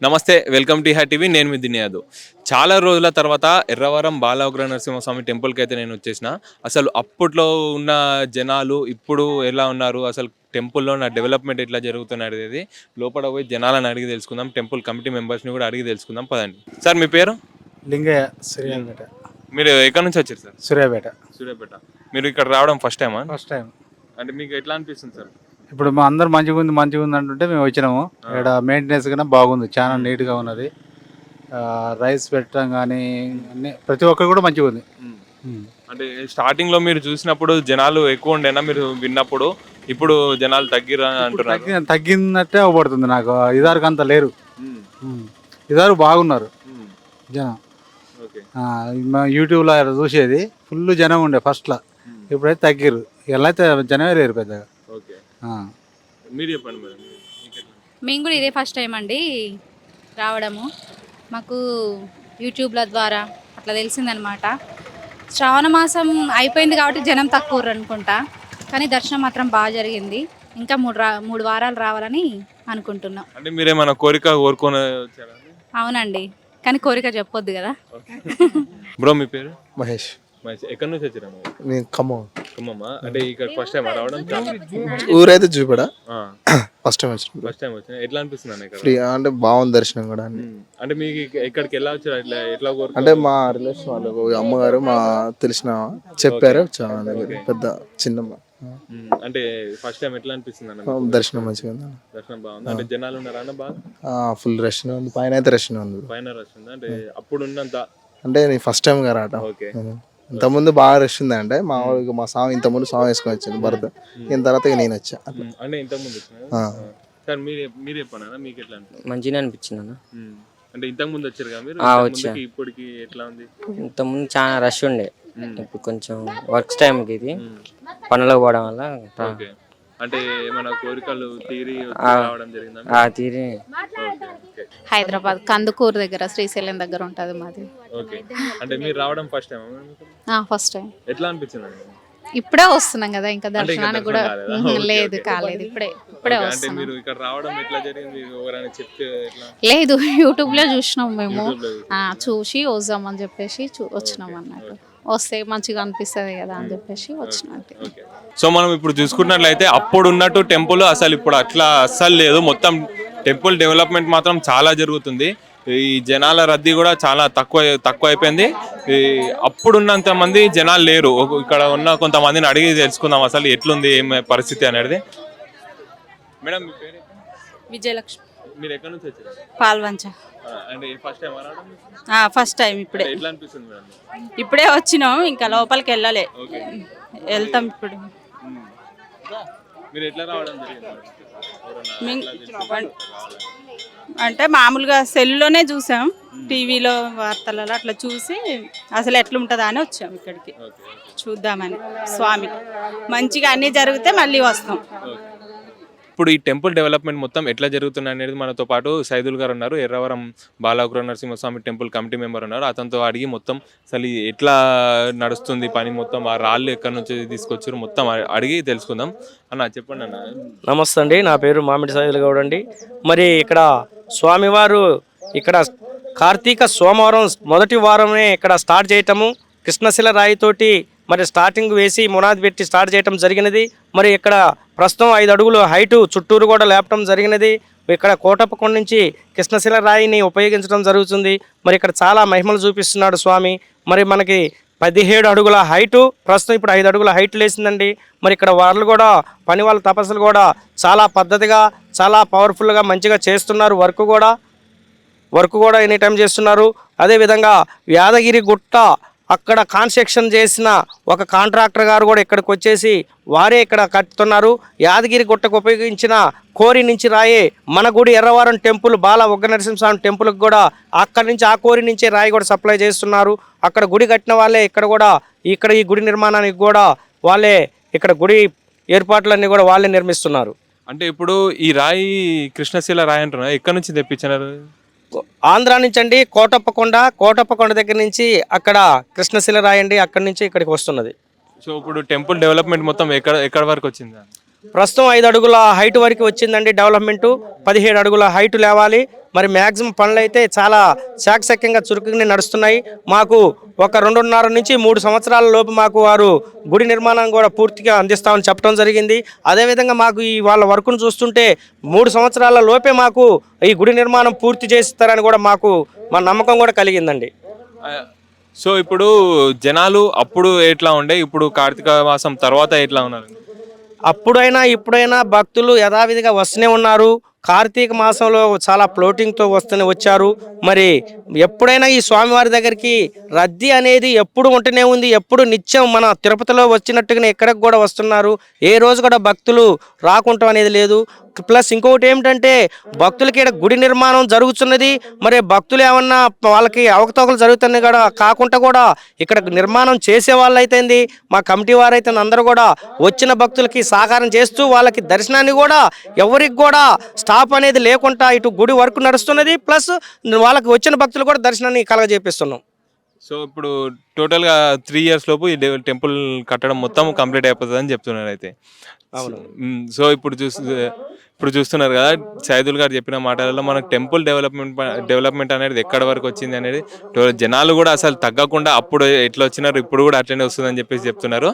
నమస్తే, welcome to హ్యా TV. నేను మీ దినియాదు. చాలా రోజుల తర్వాత ఎర్రవరం బాలవగ్ర నరసింహస్వామి టెంపుల్కి అయితే నేను వచ్చేసిన. అసలు అప్పట్లో ఉన్న జనాలు ఇప్పుడు ఎలా ఉన్నారు, అసలు టెంపుల్లో నా డెవలప్మెంట్ ఎట్లా జరుగుతున్నది లోపల పోయి జనాలను అడిగి తెలుసుకుందాం. టెంపుల్ కమిటీ మెంబర్స్ని కూడా అడిగి తెలుసుకుందాం. పదండి. సార్ మీ పేరు? లింగయ్య, సూర్యాపేట. మీరు ఎక్కడి నుంచి వచ్చారు సార్? సూర్యాపేట. సూర్యాపేట. మీరు ఇక్కడ రావడం ఫస్ట్ టైమా? First time. అంటే మీకు ఎట్లా అనిపిస్తుంది సార్? ఇప్పుడు మా అందరు మంచిగా ఉంది అంటుంటే మేము వచ్చినాము. ఇక్కడ మెయింటెనెన్స్ కన్నా బాగుంది, చాలా నీట్గా ఉన్నది. రైస్ పెట్టడం కానీ అన్ని ప్రతి ఒక్కరు కూడా మంచిగా ఉంది. అంటే స్టార్టింగ్ లో మీరు చూసినప్పుడు జనాలు ఎక్కువ ఉండేనా మీరు విన్నప్పుడు? ఇప్పుడు జనాలు తగ్గిరా అంటున్నారు. తగ్గినట్టే అవబడుతుంది నాకు. ఇదారికి అంత లేరు, ఇదారు బాగున్నారు జనం. యూట్యూబ్లో చూసేది ఫుల్ జనం ఉండే ఫస్ట్లో, ఇప్పుడైతే తగ్గిరు. ఎలా అయితే జనమే లేరు పెద్దగా. మేము కూడా ఇదే ఫస్ట్ టైం అండి రావడము. మాకు యూట్యూబ్ల ద్వారా అట్లా తెలిసిందనమాట. శ్రావణ మాసం అయిపోయింది కాబట్టి జనం తక్కువ అనుకుంటా, కానీ దర్శనం మాత్రం బాగా జరిగింది. ఇంకా మూడు వారాలు రావాలని అనుకుంటున్నాం. అంటే మీరేమైనా కోరిక కోరుకొని వచ్చారా? అవునండి, కానీ కోరిక చెప్పొద్దు కదా. బ్రో మీ పేరు? మహేష్. ఎక్కడి నుంచి వచ్చారా? నేను ఖమ్మం. ఖమ్మమ్మా? అంటే ఇక్కడ ఫస్ట్ టైం రావడం? ఊరైతే చూపడా ఫస్ట్ టైం వచ్చిన. ఫస్ట్ టైం వచ్చిన. ఎట్లా అనిపిస్తుంది? ఫ్రీ అంటే బాగుంది దర్శనం కూడా. అంటే మీకు ఎక్కడికి ఎలా వచ్చారు? ఎట్లా కోరుకు? అంటే మా రిలేషన్ వాళ్ళు అమ్మగారు మా తెలిసిన చెప్పారు. చాలా పెద్ద చిన్నమ్మ. అంటే ఫస్ట్ టైం ఎట్లా అనిపిస్తుంది? దర్శనం మంచిగా ఉంది. దర్శనం బాగుంది. అంటే జనాలు ఉన్నారా? బాగా ఫుల్ రష్ ఉంది. పైన అయితే రష్ ఉంది. పైన రష్ ఉంది. అంటే అప్పుడు ఉన్నంత అంటే నేను ఫస్ట్ టైం గా రావటం. ఇంతకుముందు బాగా రష్ ఉంది. అంటే మా వాళ్ళకి మా సాంగ్ ఇంతకుముందు సాంగ్ వేసుకొని వచ్చింది భరత్. దీని తర్వాత నేను వచ్చా. అంటే ఇంతకుముందు సార్ మీరు చెప్పనా మీకు ఎట్లా అనిపించింది? మంచిగా అనిపించింది అన్న. అంటే ఇంతకు ముందు వచ్చారు కదా మీరు? ఇప్పటికి ఎట్లా ఉంది? ఇంతకుముందు చాలా రష్ ఉండే, ఇప్పుడు కొంచెం వర్క్స్ టైంకి ఇది పనులకు పోవడం వల్ల. అంటే ఏమైనా కోరికలు తీరి రావడం జరిగిందా? తీరి హైదరాబాద్ కందుకూరు దగ్గర శ్రీశైలం దగ్గర ఉంటుంది మాది. ఓకే. అంటే మీరు రావడం ఫస్ట్ టైం? First time. ఎట్లా అనిపించింది? ఇప్పుడే వస్తున్నాం కదా, ఇంకా దర్శనానికి కూడా లేదు, కాలేదు. ఇప్పుడే అంటే మీరు ఇక్కడ రావడం ఎట్లా జరిగింది? ఎవరైనా చెప్తే ఎట్లా? లేదు, యూట్యూబ్ లో చూసినాం మేము. చూసి వద్దామని చెప్పేసి వచ్చినాం అన్నట్టు. వస్తే మంచిగా అనిపిస్తుంది కదా అని చెప్పేసి వచ్చినట్టు. సో మనం ఇప్పుడు చూసుకున్నట్లయితే అప్పుడు ఉన్నట్టు టెంపుల్ అసలు ఇప్పుడు అట్లా అస్సలు లేదు. మొత్తం టెంపుల్ డెవలప్మెంట్ మాత్రం చాలా జరుగుతుంది. ఈ జనాల రద్దీ కూడా చాలా తక్కువ అయిపోయింది. అప్పుడున్నంత మంది జనాలు లేరు. ఇక్కడ ఉన్న కొంతమందిని అడిగి తెలుసుకుందాం అసలు ఎట్లుంది ఏం పరిస్థితి అనేది. మేడం మీ పేరు? విజయలక్ష్మి. మీరు ఎక్కడి నుంచి వచ్చారు? పాల్వంచ. అంటే ఫస్ట్ టైం? First time. ఇప్పుడే ఎట్లా అనిపిస్తుంది మేడం? ఇప్పుడే వచ్చినాం, ఇంకా లోపలికి వెళ్ళలే, వెళ్తాం ఇప్పుడు. మీరు ఎట్లా రావడం జరిగింది? అంటే మామూలుగా సెల్లులోనే చూసాం, టీవీలో వార్తలలో అట్లా చూసి అసలు ఎట్లుంటుందా అని వచ్చాం ఇక్కడికి చూద్దామని. స్వామి మంచిగా అన్నీ జరిగితే మళ్ళీ వస్తాం. ఇప్పుడు ఈ టెంపుల్ డెవలప్మెంట్ మొత్తం ఎట్లా జరుగుతుంది అనేది మనతో పాటు సైదుల్ గారు ఉన్నారు. ఎర్రవరం బాలవగ్ర నరసింహస్వామి టెంపుల్ కమిటీ మెంబర్ ఉన్నారు. అతనితో అడిగి మొత్తం అసలు ఎట్లా నడుస్తుంది పని, మొత్తం ఆ రాళ్ళు ఎక్కడి నుంచి తీసుకొచ్చారు మొత్తం అడిగి తెలుసుకుందాం. అన్న చెప్పండి అన్న. నమస్తే అండి, నా పేరు మామిడి సైదుల్ గౌడ్ అండి. మరి ఇక్కడ స్వామివారు ఇక్కడ కార్తీక సోమవారం మొదటి వారమే ఇక్కడ స్టార్ట్ చేయటము, కృష్ణశిల రాయితోటి మరి స్టార్టింగ్ వేసి మునాది పెట్టి స్టార్ట్ చేయటం జరిగినది. మరి ఇక్కడ ప్రస్తుతం 5 అడుగులు హైటు చుట్టూరు కూడా లేపటం జరిగినది. ఇక్కడ కోటప్పకొండ నుంచి కృష్ణశిల రాయిని ఉపయోగించడం జరుగుతుంది. మరి ఇక్కడ చాలా మహిమలు చూపిస్తున్నాడు స్వామి. మరి మనకి 17 అడుగుల హైటు, ప్రస్తుతం ఇప్పుడు 5 అడుగుల హైట్ లేసిందండి. మరి ఇక్కడ వాళ్ళు కూడా పని వాళ్ళ తపస్సులు కూడా చాలా పద్ధతిగా చాలా పవర్ఫుల్గా మంచిగా చేస్తున్నారు. వర్క్ కూడా ఎనీ టైం చేస్తున్నారు. అదేవిధంగా యాదగిరి గుట్ట అక్కడ కన్స్ట్రక్షన్ చేసిన ఒక కాంట్రాక్టర్ గారు కూడా ఇక్కడికి వచ్చేసి వారే ఇక్కడ కట్టుతున్నారు. యాదగిరి గుట్టకు ఉపయోగించిన కోరి నుంచి రాయే మన గుడి ఎర్రవరం టెంపుల్ బాల ఉగ్ర నరసింహస్వామి టెంపుల్కి కూడా అక్కడి నుంచి ఆ కోరి నుంచే రాయి కూడా సప్లై చేస్తున్నారు. అక్కడ గుడి కట్టిన వాళ్ళే ఇక్కడ ఈ గుడి నిర్మాణానికి కూడా వాళ్ళే ఇక్కడ గుడి ఏర్పాట్లన్నీ కూడా వాళ్ళే నిర్మిస్తున్నారు. అంటే ఇప్పుడు ఈ రాయి కృష్ణశిల రాయి అంటున్నారు, ఎక్కడి నుంచి తెప్పించినారు? ఆంధ్రా నుంచి అండి. కోటప్పకొండ దగ్గర నుంచి అక్కడ కృష్ణశిల రాయి అండి, అక్కడి నుంచి ఇక్కడికి వస్తున్నది. సో ఇప్పుడు టెంపుల్ డెవలప్మెంట్ మొత్తం ఎక్కడ వరకు వచ్చింది? ప్రస్తుతం 5 అడుగుల హైట్ వరకు వచ్చిందండి డెవలప్మెంటు. 17 అడుగుల హైట్ లేవాలి. మరి మ్యాక్సిమం పనులు అయితే చాలా చాకచక్యంగా చురుకుగానే నడుస్తున్నాయి. మాకు ఒక 2.5 నుంచి 3 సంవత్సరాల లోపు మాకు వారు గుడి నిర్మాణం కూడా పూర్తిగా అందిస్తామని చెప్పడం జరిగింది. అదేవిధంగా మాకు ఈ వాళ్ళ వర్క్ను చూస్తుంటే 3 సంవత్సరాల లోపే మాకు ఈ గుడి నిర్మాణం పూర్తి చేస్తారని కూడా మాకు మా నమ్మకం కూడా కలిగిందండి. సో ఇప్పుడు జనాలు అప్పుడు ఎట్లా ఉండే, ఇప్పుడు కార్తీక మాసం తర్వాత ఎట్లా ఉన్నారు? అప్పుడైనా ఇప్పుడైనా భక్తులు యథావిధిగా వస్తూనే ఉన్నారు. కార్తీక మాసంలో చాలా ఫ్లోటింగ్తో వచ్చారు. మరి ఎప్పుడైనా ఈ స్వామివారి దగ్గరికి రద్దీ అనేది ఎప్పుడు ఉంటూనే ఉంది. ఎప్పుడు నిత్యం మన తిరుపతిలో వచ్చినట్టుగానే ఎక్కడికి కూడా వస్తున్నారు. ఏ రోజు కూడా భక్తులు రాకుంటాం అనేది లేదు. ప్లస్ ఇంకొకటి ఏమిటంటే భక్తులకి ఇక్కడ గుడి నిర్మాణం జరుగుతున్నది. మరి భక్తులు ఏమన్నా వాళ్ళకి అవకతవకలు జరుగుతున్నాయి కూడా కాకుండా కూడా ఇక్కడ నిర్మాణం చేసే వాళ్ళు అయితేంది, మా కమిటీ వారు అయితే అందరూ కూడా వచ్చిన భక్తులకి సహకారం చేస్తూ వాళ్ళకి దర్శనాన్ని కూడా ఎవరికి కూడా స్టాప్ అనేది లేకుండా ఇటు గుడి వర్క్ నడుస్తున్నది. ప్లస్ వాళ్ళకి వచ్చిన భక్తులు కూడా దర్శనాన్ని కలగజేపిస్తున్నాం. సో ఇప్పుడు టోటల్గా 3 years లోపు ఈ టెంపుల్ కట్టడం మొత్తం కంప్లీట్ అయిపోతుంది అని చెప్తున్నారు అయితే. అవును. సో ఇప్పుడు చూస్తున్నారు కదా, సైదుల్ గారు చెప్పిన మాటలలో మనకు టెంపుల్ డెవలప్మెంట్ అనేది ఎక్కడి వరకు వచ్చింది అనేది, జనాలు కూడా అసలు తగ్గకుండా అప్పుడు ఎట్లా వచ్చినారు ఇప్పుడు కూడా అట్లనే వస్తుందని చెప్పేసి చెప్తున్నారు.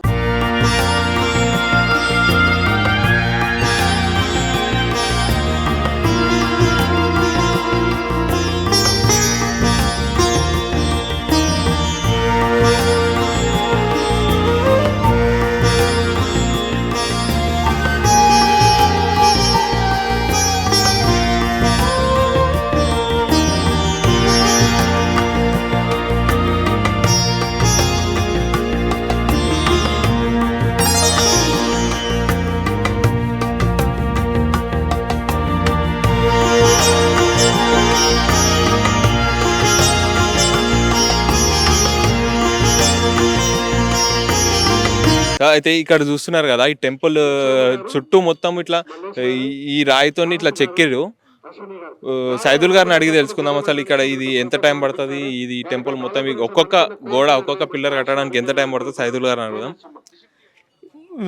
అయితే ఇక్కడ చూస్తున్నారు కదా, ఈ టెంపుల్ చుట్టూ మొత్తం ఇట్లా ఈ రాయితో ఇట్లా చెక్కిరు. సైదుల్ గారిని అడిగి తెలుసుకుందాం అసలు ఇక్కడ ఇది ఎంత టైం పడుతుంది, ఇది టెంపుల్ మొత్తం ఒక్కొక్క గోడ ఒక్కొక్క పిల్లర్ కట్టడానికి ఎంత టైం పడుతుంది, సైదుల్ గారిని అడుగుదాం.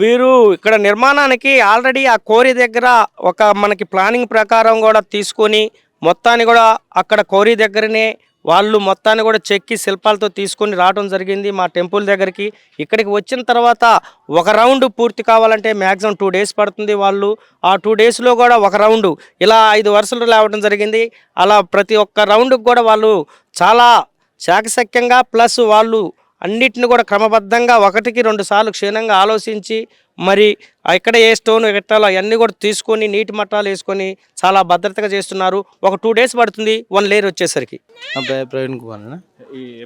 వీరు ఇక్కడ నిర్మాణానికి ఆల్రెడీ ఆ కోరి దగ్గర ఒక మనకి ప్లానింగ్ ప్రకారం కూడా తీసుకొని మొత్తాన్ని కూడా అక్కడ కోరి దగ్గరనే వాళ్ళు మొత్తాన్ని కూడా చెక్కి శిల్పాలతో తీసుకొని రావడం జరిగింది మా టెంపుల్ దగ్గరికి. ఇక్కడికి వచ్చిన తర్వాత ఒక రౌండ్ పూర్తి కావాలంటే మ్యాక్సిమం 2 days పడుతుంది. వాళ్ళు ఆ 2 daysలో కూడా ఒక రౌండ్ ఇలా 5 వరుసలు లేవడం జరిగింది. అలా ప్రతి ఒక్క రౌండ్కి కూడా వాళ్ళు చాలా చాకచక్యంగా ప్లస్ వాళ్ళు అన్నిటిని కూడా క్రమబద్ధంగా 1కి 2 సార్లు క్షీణంగా ఆలోచించి మరి ఎక్కడ ఏ స్టోన్ పెట్టాలో అవన్నీ కూడా తీసుకొని నీటి మట్టాలు వేసుకొని చాలా భద్రతగా చేస్తున్నారు. ఒక 2 days పడుతుంది 1 layer వచ్చేసరికి. నా పేరు ప్రవీణ్ కుమార్.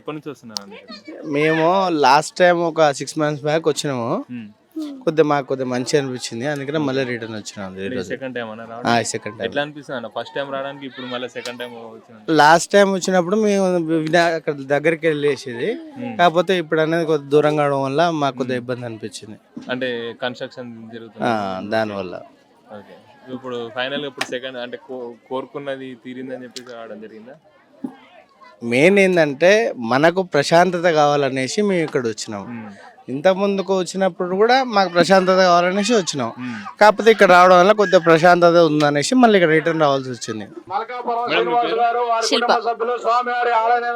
ఎప్పటి నుంచి వస్తున్నారు? మేము లాస్ట్ టైం ఒక 6 months బ్యాక్ వచ్చినాము. మాకు కొద్దిగా మంచి అనిపించింది, అందుకనే మళ్ళీ రిటర్న్ వచ్చినాం. సెకండ్ టైం సెకండ్ టైం ఎట్లా అనిపిస్తుంది? ఫస్ట్ టైం రావడానికి ఇప్పుడు మళ్ళీ సెకండ్ టైం వచ్చిన. లాస్ట్ టైం వచ్చినప్పుడు మేము అక్కడ దగ్గరికి వెళ్ళేసేది, కాకపోతే ఇప్పుడు అనేది కొద్దిగా దూరంగా అవడం వల్ల మాకు కొద్దిగా ఇబ్బంది అనిపించింది. అంటే కన్స్ట్రక్షన్ జరుగుతుంది దానివల్ల. ఓకే, ఇప్పుడు ఫైనల్ ఇప్పుడు సెకండ్ అంటే కోరుకున్నది తీరిందని చెప్పేసి రావడం జరిగిందా? మెయిన్ ఏంటంటే మనకు ప్రశాంతత కావాలనేసి మేము ఇక్కడ వచ్చినాము. ఇంత ముందుకు వచ్చినప్పుడు కూడా మాకు ప్రశాంతత కావాలనేసి వచ్చినాం, కాకపోతే ఇక్కడ రావడం వల్ల కొద్దిగా ప్రశాంతత ఉందనేసి మళ్ళీ ఇక్కడ రిటర్న్ రావాల్సి వచ్చింది. శిల్ప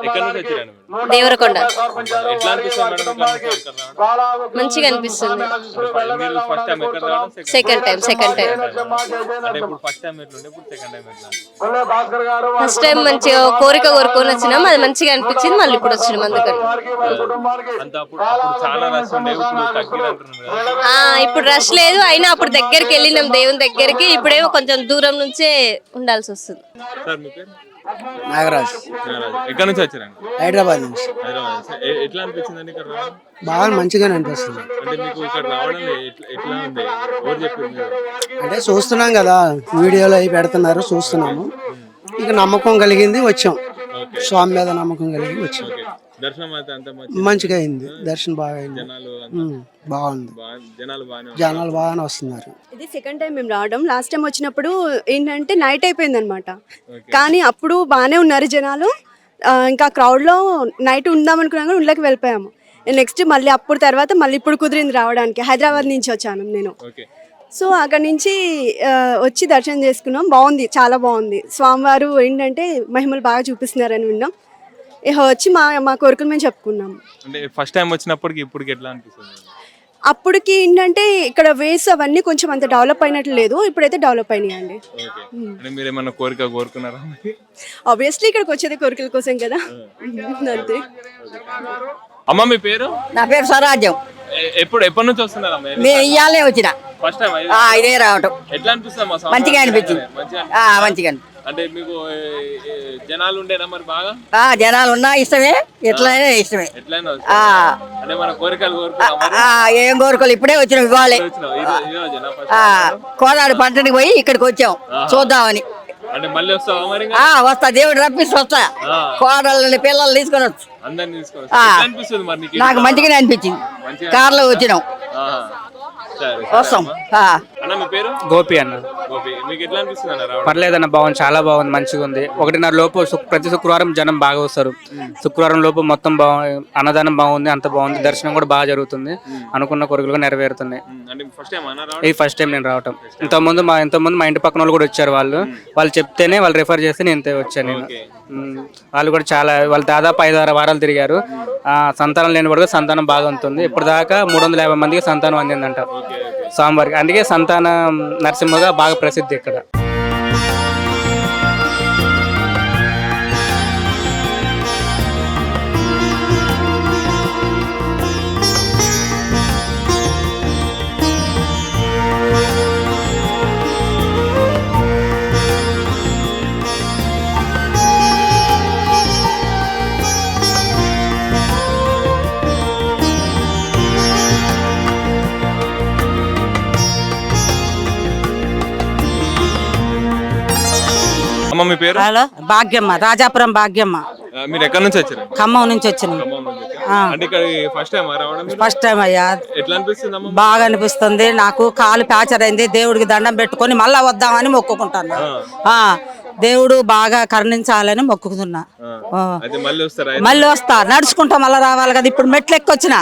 ఎక్కడి నుంచి వచ్చారు? దేవరకొండ. ఎట్లా అనిపిస్తుంది మేడం? మంచిగా అనిపిస్తుంది. ఫస్ట్ టైం ఎక్కడ రావడం? సెకండ్ టైం అంటే ఇప్పుడు ఫస్ట్ టైం ఎట్లుండే, ఇప్పుడు సెకండ్ టైం ఎట్లా? ఫస్ట్ టైం మంచిగా కోరిక కోరుకొని వచ్చినాం, అది మంచిగా అనిపించింది, మళ్ళీ ఇప్పుడు వచ్చినాం అందుకని. అంత అప్పుడు చాలా రష్ ఉండే, ఇప్పుడు తగ్గిరు అంటున్నారు కదా? ఇప్పుడు రష్ లేదు, అయినా అప్పుడు దగ్గరికి వెళ్ళినాం దేవుని దగ్గరికి. ఇప్పుడేమో కొంచెం దూరం నుంచే ఉండాల్సి వస్తుంది. సార్ మీ పేరు? నాగరాజ్. ఎక్కడి నుంచి వచ్చారండి? హైదరాబాద్ నుంచి. హైదరాబాద్. ఎట్లా అనిపించిందండి ఇక్కడ రావడం? బాగా మంచిగానే అనిపిస్తుంది. అంటే మీకు ఇక్కడ రావడం ఎట్లా ఉంది? ఎవరు చెప్పింది? అంటే చూస్తున్నాం కదా, వీడియోలో అవి పెడుతున్నారు, చూస్తున్నాము. ఇక నమ్మకం కలిగింది వచ్చాం, స్వామి మీద నమ్మకం కలిగి వచ్చాం. దర్శనం అయితే అంత మంచిగా అయింది, దర్శనం బాగా అయింది, బాగుంది, జనాలు బాగానే వస్తున్నారు. ఇది సెకండ్ టైం మేము రావడం. లాస్ట్ టైం వచ్చినప్పుడు ఏంటంటే నైట్ అయిపోయింది అనమాట, కానీ అప్పుడు బాగానే ఉన్నారు జనాలు. ఇంకా క్రౌడ్లో నైట్ ఉందాం అనుకున్నాం కానీ ఉళ్ళకి వెళ్ళిపోయాము. నెక్స్ట్ మళ్ళీ అప్పుడు తర్వాత మళ్ళీ ఇప్పుడు కుదిరింది రావడానికి. హైదరాబాద్ నుంచి వచ్చాను నేను. సో అక్కడ నుంచి వచ్చి దర్శనం చేసుకున్నాం. బాగుంది, చాలా బాగుంది. స్వామివారు ఏంటంటే మహిమలు బాగా చూపిస్తున్నారని విన్నాం. వచ్చి మా కోరికలు మేము చెప్పుకున్నాం. అంటే ఫస్ట్ టైం వచ్చినప్పటికి ఇప్పటికి ఎట్లా అనిపిస్తుంది? అప్పటికి ఏంటంటే ఇక్కడ వేస్ అవన్నీ కొంచెం అంత డెవలప్ అయినట్లు లేదు, ఇప్పుడైతే డెవలప్ అయినాయండి. అంటే మీరు ఏమన్నా కోరుకున్నారా? ఆబ్వియస్లీ ఇక్కడికి వచ్చేది కోరికల కోసం కదా, అంతే. అమ్మ మీ పేరు? నా పేరు స్వరాజ్యం. ఎప్పటి నుంచి వస్తున్నారా? మేము ఇయ్యాలే వచ్చిన ఫస్ట్ టైం ఇదే రావటం. ఎట్లా అనిపిస్తుంది? మంచిగా అనిపించింది. మంచిగా అంటే మీకు జనాలు ఉండేనా మరి బాగా? జనాలు ఉన్నా ఇష్టమే, ఎట్లయినా ఇష్టమే. ఎట్లయినా అంటే మన కోరికలు ఏం కోరుకోవాలి, ఇప్పుడే వచ్చినాం ఇవ్వాలి. కోదాడు పంటనికి పోయి ఇక్కడికి వచ్చాం చూద్దామని. అంటే మళ్ళీ వస్తావా మరి? వస్తా, దేవుడు రప్పిస్తే వస్తా. కోడళ్ళని పిల్లలు తీసుకొని వచ్చు. నాకు మంచిగానే అనిపించింది. కార్లో వచ్చినాం, వస్తాం. గోపి అన్న. పర్లేదన్న, బాగుంది, చాలా బాగుంది, మంచిగా ఉంది. 1:30 లోపు ప్రతి శుక్రవారం జనం బాగా వస్తారు. శుక్రవారం లోపు మొత్తం అన్నదానం బాగుంది, అంత బాగుంది. దర్శనం కూడా బాగా జరుగుతుంది, అనుకున్న కోరికలు నెరవేరుతున్నాయి. ఇది ఫస్ట్ టైం నేను రావటం. ఇంతకుముందు మా ఇంటి పక్కన వాళ్ళు కూడా వచ్చారు. వాళ్ళు చెప్తేనే, వాళ్ళు రిఫర్ చేస్తే నేను వచ్చాను. నేను వాళ్ళు కూడా వాళ్ళు దాదాపు 5-6 వారాలు తిరిగారు. సంతానం లేని కూడా సంతానం బాగా ఉంటుంది. ఇప్పుడు దాకా 350 మందికి సంతానం అందిందంట స్వామివారికి. అందుకే సంతాన నరసింహగా బాగా ప్రసిద్ధి ఇక్కడ. మీ పేరు? భాగ్యమ్మ, రాజాపురం భాగ్యమ్మ. మీరు ఎక్కడి నుంచి వచ్చారు? ఖమ్మం నుంచి వచ్చినాం. అంటే ఇక్కడ ఫస్ట్ టైం రావడం? ఫస్ట్ టైం అయ్యా. ఎట్లా అనిపిస్తుంది? బాగా అనిపిస్తుంది. నాకు కాలు ప్యాచర్ అయింది, దేవుడికి దండం పెట్టుకొని మళ్ళా వద్దామని మొక్కుకుంటాను. దేవుడు బాగా కరుణించాలని మొక్కుతున్నా. మళ్ళీ వస్తా, నడుచుకుంటా మళ్ళీ రావాలి కదా. ఇప్పుడు మెట్లు ఎక్కొచ్చిన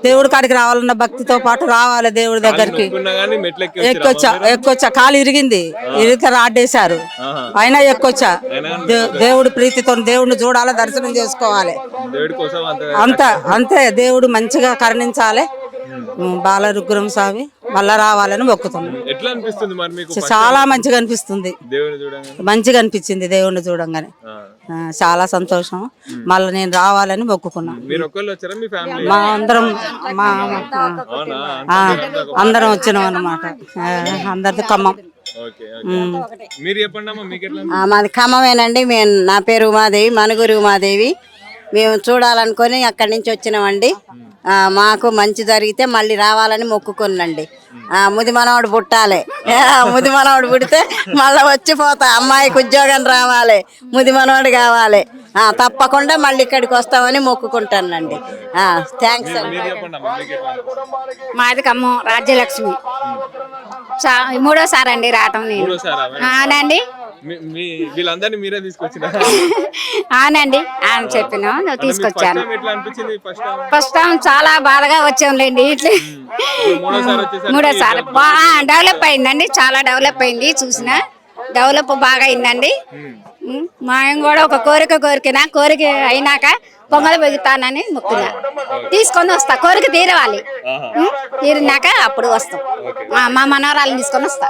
దేవుడి కాడికి రావాలన్న భక్తితో పాటు రావాలి దేవుడి దగ్గరికి. ఎక్కొచ్చా, కాలు ఇరిగింది, ఇరిగితే రాడ్డేశారు, అయినా ఎక్కొచ్చా. దేవుడి ప్రీతితో దేవుడిని చూడాలి, దర్శనం చేసుకోవాలి. అంతే, దేవుడు మంచిగా కరుణించాలి. బాలరుగ్రం స్వామి మళ్ళా రావాలని మొక్కుతున్నాం. చాలా మంచిగా అనిపిస్తుంది, మంచిగా అనిపించింది దేవుడిని చూడంగానే. చాలా సంతోషం. మళ్ళీ నేను రావాలని మొక్కుకున్నాను. మా అందరం వచ్చినాం అన్నమాట. అందరిది ఖమ్మం. మాది ఖమ్మమేనండి. నా పేరు ఉమాదేవి, మనుగురు ఉమాదేవి. మేము చూడాలనుకొని అక్కడి నుంచి వచ్చినామండి. మాకు మంచి జరిగితే మళ్ళీ రావాలని మొక్కుకున్నాండి. ముది మనవాడు పుట్టాలి, ముది మనవాడు పుడితే మళ్ళీ వచ్చిపోతా. అమ్మాయికి ఉద్యోగం రావాలి, ముది మనవాడు కావాలి. తప్పకుండా మళ్ళీ ఇక్కడికి వస్తామని మొక్కుకుంటానండి. థ్యాంక్స్ అండి. మాది ఖమ్మం, రాజ్యలక్ష్మి. 3వ సారి అండి రావటం నేను. అవునండి. వీళ్ళందరినీ మీరే తీసుకొచ్చిన? అవునండి, ఆయన చెప్పిన తీసుకొచ్చాను. ఫస్ట్ టైం చాలా బాధగా వచ్చాంలేండి. ఇట్లా 3వ సారి డెవలప్ అయిందండి, చాలా డెవలప్ అయింది. చూసిన డెవలప్ బాగా అయిందండి. మేము కూడా ఒక కోరిక అయినాక పొంగల్ పెగుతానని మొక్కున్నా. తీసుకొని వస్తా, కోరిక తీరవాలి. తీరినాక అప్పుడు వస్తాం. మా మనవరాలను తీసుకొని వస్తా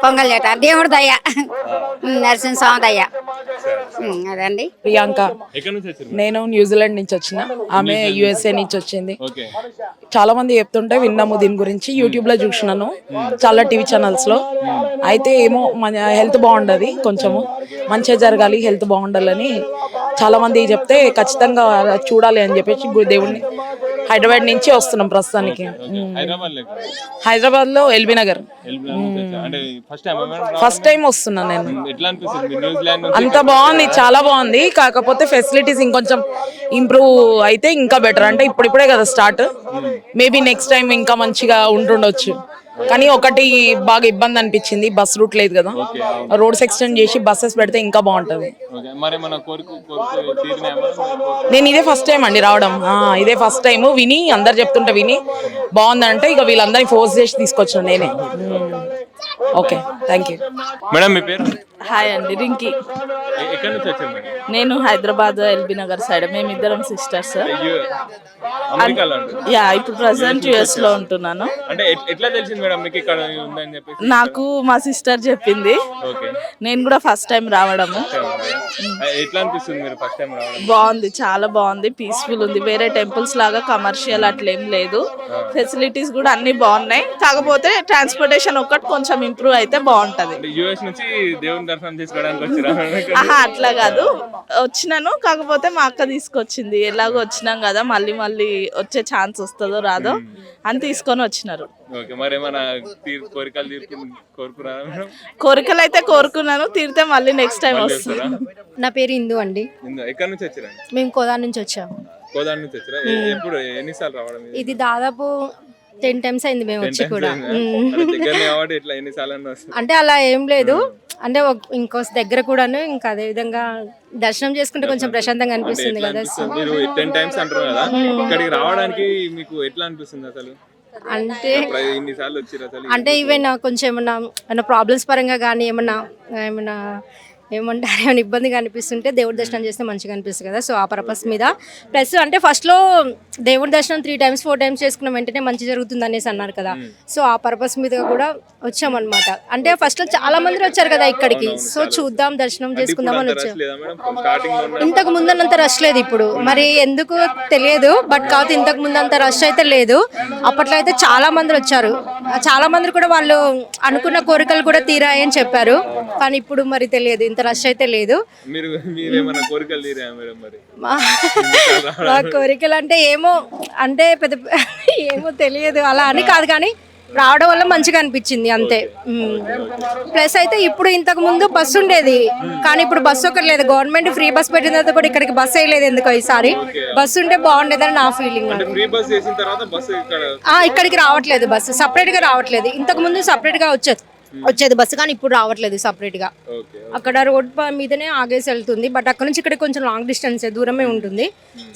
పొంగల్ చేయట. దేవుడు దయ్య, నరసింహస్వామి దయ్య. అదండి. ప్రియాంక. నేను న్యూజిలాండ్ నుంచి వచ్చిన, ఆమె USA నుంచి వచ్చింది. చాలా మంది చెప్తుంటే విన్నాము దీని గురించి, యూట్యూబ్ లో చూసినాను, చాలా టీవీ ఛానల్స్ లో. అయితే ఏమో మన హెల్త్ బాగుండదు, కొంచెము మంచిగా జరగాలి, హెల్త్ బాగుండాలని చాలా మంది చెప్తే ఖచ్చితంగా చూడాలి అని చెప్పేసి దేవుడిని హైదరాబాద్ నుంచి వస్తున్నాం ప్రస్తుతానికి. హైదరాబాద్ లో ఎల్బీ నగర్ ఫస్ట్ టైం వస్తున్నా నేను. అంత బాగుంది, చాలా బాగుంది. కాకపోతే ఫెసిలిటీస్ ఇంకొంచెం ఇంప్రూవ్ అయితే ఇంకా బెటర్. అంటే ఇప్పుడిప్పుడే కదా స్టార్ట్, మేబీ నెక్స్ట్ టైం ఇంకా మంచిగా ఉంటుండొచ్చు. కానీ ఒకటి బాగా ఇబ్బంది అనిపించింది, బస్ రూట్ లేదు కదా, రోడ్స్ ఎక్స్టెండ్ చేసి బస్సెస్ పెడితే ఇంకా బాగుంటది. మరి మన తీరినాయా? నేను ఇదే ఫస్ట్ టైం అండి రావడం, ఇదే ఫస్ట్ టైం విని అందరు చెప్తుంటే విని బాగుందంటే ఇక వీళ్ళందరినీ ఫోర్స్ చేసి తీసుకొచ్చాను నేనే. Okay, thank you. మేడం మీ పేరు? హాయ్ అండి, రింకి. ఎక్కడి నుంచి వచ్చారు మేడం? నేను హైదరాబాద్ ఎల్బీ నగర్ సైడ్. మేమిద్దరం సిస్టర్స్. అమెరికాలో యా, ఇప్పుడు ప్రెసెంట్ యుఎస్ లో ఉంటున్నాను. అంటే ఎట్లా తెలిసింది మేడం మీకు ఇక్కడ ఉందని చెప్పేసి? నాకు మా సిస్టర్ చెప్పింది. నేను కూడా ఫస్ట్ టైం రావడము. ఎట్లా అనిపిస్తుంది మీరు ఫస్ట్ టైం రావడం? బాగుంది, చాలా బాగుంది, పీస్ఫుల్ ఉంది. వేరే టెంపుల్స్ లాగా కమర్షియల్ అట్లేం లేదు. ఫెసిలిటీస్ కూడా అన్ని బాగున్నాయి. కాకపోతే ట్రాన్స్పోర్టేషన్ ఒక్కటి కొంచెం ఇంప్రూవ్ అయితే బాగుంటది. యుఎస్ నుంచి దేవుని దర్శనం చేసుకోవడానికి వచ్చిరా? అట్లా కాదు, వచ్చినాను. కాకపోతే మా అక్క తీసుకొచ్చింది. ఎలాగో వచ్చినాం కదా, మళ్ళీ మళ్ళీ వచ్చే ఛాన్స్ వస్తుందో రాదో అని తీసుకొని వచ్చినారు. కోరికలు అయితే కోరుకున్నాను, తీరితే మళ్ళీ నెక్స్ట్ టైం వస్తుంది. నా పేరు ఇందు అండి. ఎక్కడి నుంచి వచ్చారా? మేము కోదాడ నుంచి వచ్చాము. కోదాడ నుంచి వచ్చారా? ఎప్పుడు ఎన్నిసార్లు రావడం? ఇది దాదాపు 10 times అయింది మేము వచ్చి కూడా. అంటే అలా ఏం లేదు, అంటే ఇంకో దగ్గర కూడాను. ఇంకా అదే విధంగా దర్శనం చేసుకుంటే కొంచెం ప్రశాంతంగా అనిపిస్తుంది కదా. మీరు 10 times అంటారు కదా, ఇక్కడికి రావడానికి మీకు ఎట్లా అనిపిస్తుంది అసలు? అంటే ఇన్నిసార్లు వచ్చారు అసలు? అంటే ఈవెన్ కొంచెం ఏమన్నా ప్రాబ్లమ్స్ పరంగా కానీ ఏమన్నా ఏమంటారు ఇబ్బందిగా అనిపిస్తుంటే దేవుడి దర్శనం చేస్తే మంచిగా అనిపిస్తుంది కదా. సో ఆ పర్పస్ మీద ప్లస్ అంటే ఫస్ట్లో దేవుడి దర్శనం 3 times 4 times చేసుకున్న వెంటనే మంచి జరుగుతుంది అనేసి అన్నారు కదా. సో ఆ పర్పస్ మీద కూడా వచ్చామన్నమాట. అంటే ఫస్ట్లో చాలా మంది వచ్చారు కదా ఇక్కడికి, సో చూద్దాం దర్శనం చేసుకుందామని వచ్చాం. ఇంతకు ముందన్నంత రష్ లేదు ఇప్పుడు, మరి ఎందుకు తెలియదు. బట్ కాకపోతే ఇంతకు ముందంత రష్ అయితే లేదు. అప్పట్లో అయితే చాలా మంది వచ్చారు. చాలా మంది కూడా వాళ్ళు అనుకున్న కోరికలు కూడా తీరాయని చెప్పారు. కానీ ఇప్పుడు మరి తెలియదు, ఇంత రష్ అయితే లేదు. మా కోరికలు అంటే ఏమో అంటే పెద్ద ఏమో తెలియదు, అలా అని కాదు కానీ రావడం వల్ల మంచిగా అనిపించింది అంతే. ప్లస్ అయితే ఇప్పుడు ఇంతకు ముందు బస్సు ఉండేది, కానీ ఇప్పుడు బస్సు ఒకటి లేదు. గవర్నమెంట్ ఫ్రీ బస్ పెట్టిన తర్వాత కూడా ఇక్కడికి బస్సు వేయలేదు ఎందుకో ఈసారి. బస్సు ఉంటే బాగుండేదని నా ఫీలింగ్. ఇక్కడికి రావట్లేదు బస్సు, సపరేట్ గా రావట్లేదు. ఇంతకు ముందు సపరేట్ గా వచ్చేది బస్సు, కానీ ఇప్పుడు రావట్లేదు సపరేట్ గా. అక్కడ రోడ్ మీదనే ఆగేసి వెళ్తుంది. బట్ అక్కడ నుంచి ఇక్కడ కొంచెం లాంగ్ డిస్టెన్స్, దూరమే ఉంటుంది.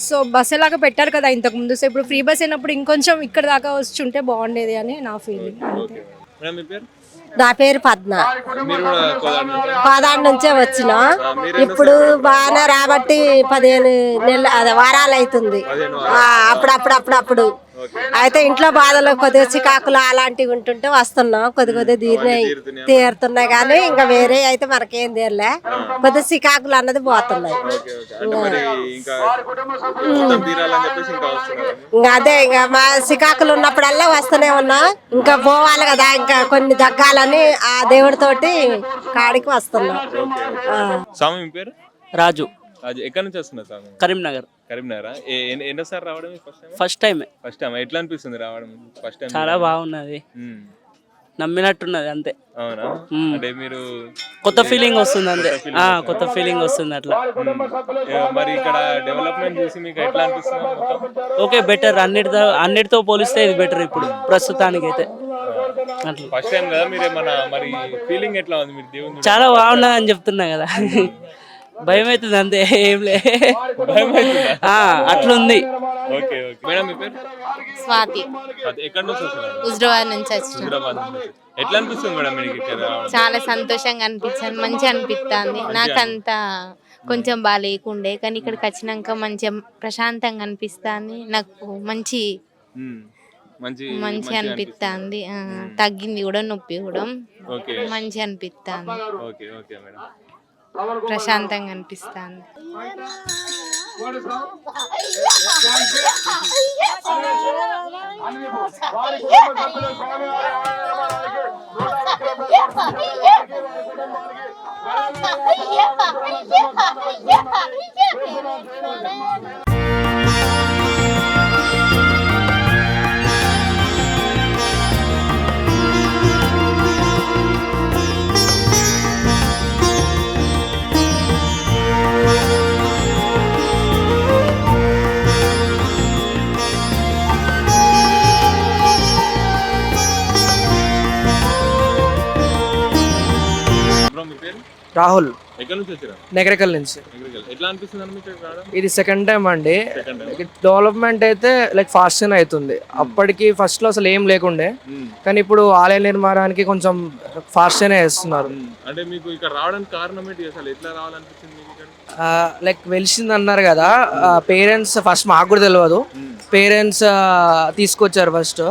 సో బస్సు లాగా పెట్టారు కదా ఇంతకు ముందు. సో ఇప్పుడు ఫ్రీ బస్ అయినప్పుడు ఇంకొంచెం ఇక్కడ దాకా వచ్చుంటే బాగుండేది అని నా ఫీలింగ్. నా పేరు పద్మ, కోదాడ నుంచే వచ్చిన. ఇప్పుడు బాగానే రాబట్టి 15 వారాలు అవుతుంది. అప్పుడప్పుడు అయితే ఇంట్లో బాధలు కొద్దిగా చికాకులు అలాంటివి ఉంటుంటే వస్తున్నాం. కొద్దిగా తీరుతున్నాయి కానీ ఇంకా వేరే అయితే మనకేం తీరలే. కొద్దిగా చికాకులు అన్నది పోతున్నాయి. ఇంకా అదే ఇంకా మా చికాకులు ఉన్నప్పుడల్లా వస్తూనే ఉన్నా. ఇంకా పోవాలి కదా, ఇంకా కొన్ని దగ్గాలని ఆ దేవుడితోటి కాడికి వస్తున్నాం. రాజు. ఎక్కడి నుంచి వస్తున్నారు స్వామి? కరీంనగర్. ఎన్నోసారి రావడం? First time. ఎట్లా అనిపిస్తుంది రావడం? ఫస్ట్ టైం చాలా బాగున్నది, నమ్మినట్టున్నది అంతే. అవునా? అంటే మీరు కొత్త ఫీలింగ్ వస్తుంది అంతే. కొత్త ఫీలింగ్ వస్తుంది అట్లా. మరి ఇక్కడ డెవలప్మెంట్ చూసి మీకు ఎట్లా అనిపిస్తుంది? Okay, better. అన్నిటితో పోలిస్తే ఇది బెటర్ ఇప్పుడు ప్రస్తుతానికి అయితే. అట్లా ఫస్ట్ టైం కదా మీరు, మరి ఫీలింగ్ ఎట్లా ఉంది? మీరు దేవుని చాలా బాగున్నది అని చెప్తున్నా కదా. భయం అవుతుంది అంతే, ఏం లే. అట్లుంది. మేడం మీ పేరు? స్వాతి. ఎక్కడి నుంచి వస్తున్నారు? హుజరాబాద్ నుంచి వచ్చిన. ఎట్లా అనిపిస్తుంది మేడం మీకు ఇక్కడ? చాలా సంతోషంగా అనిపించింది, మంచిగా అనిపిస్తుంది. నాకంతా కొంచెం బాగా లేకుండే, కానీ ఇక్కడికి వచ్చినాక మంచిగా ప్రశాంతంగా అనిపిస్తుంది. నాకు మంచి అనిపిస్తుంది. తగ్గింది కూడా, నొప్పి కూడా మంచి అనిపిస్తుంది. ప్రశాంతంగా అనిపిస్తుంది. రాహుల్ ఎక్కడి నుంచి వచ్చారు? నగరకల్ నుంచి. ఎట్లా అనిపిస్తుంది మీకు ఇక్కడ రావడం? ఇది సెకండ్ టైం అండి. Second time. డెవలప్మెంట్ అయితే లైక్ ఫాస్ట్గానే అవుతుంది. అప్పటికి ఫస్ట్లో అసలు ఏం లేకుండే, కానీ ఇప్పుడు ఆలయ నిర్మాణానికి కొంచెం ఫాస్ట్గానే వేస్తున్నారు. అంటే మీకు ఇక్కడ రావడానికి కారణం ఏంటి? అసలు ఎట్లా రావాలనిపించింది మీకు ఇక్కడ? లైక్ వెలిసింది అన్నారు కదా, పేరెంట్స్ ఫస్ట్ మాకు కూడా తెలియదు, పేరెంట్స్ తీసుకొచ్చారు ఫస్ట్.